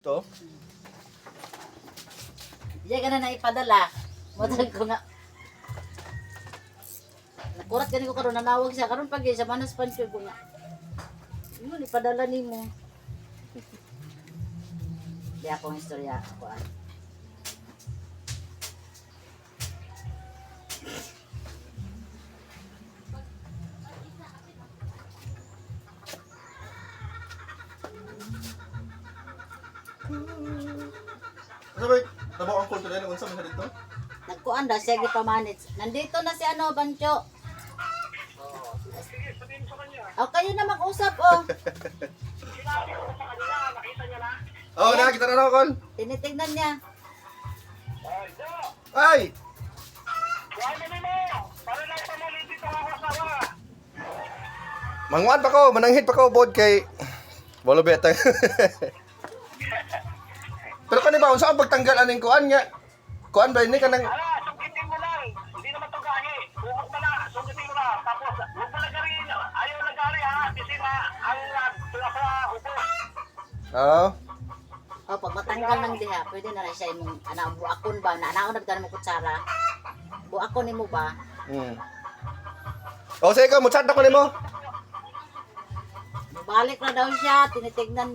To? Diyan ka na ipadala. Madag ko nga. Nakurat ka ko karon nanawag siya. Karon pag sa manas pansyo ko nga. Yun, ipadala ni mo. Di akong istorya. Ako Sabay, nabo ang kulto na unsa man dito? Nagkuan daw siya gipamanit. Nandito na si ano, Bancho. O, kayo na mag-usap, oh. Oh, nakita na ako, Kol. Tinitignan niya. Ay! Manguan pa ko, mananghit pa ko bod kay Bolo beta. Pero kani ba unsa ang pagtanggal aning kuan nga? Kuan ba ini kanang Sungkitin mo lang. Hindi naman to gahi. Buhok mo na. Sungkitin mo na. Tapos, huwag mo lagari. Ayaw lagari ha. Kasi ang tula sa upo. Oh. O, pag matanggal ng diha, pwede na rin siya yung buakon ba? Naanaon na bigyan mo kutsara. Buakon ni mo ba? O sige ko, mutsad ako nimo. Balik na daw siya, tinitignan niya.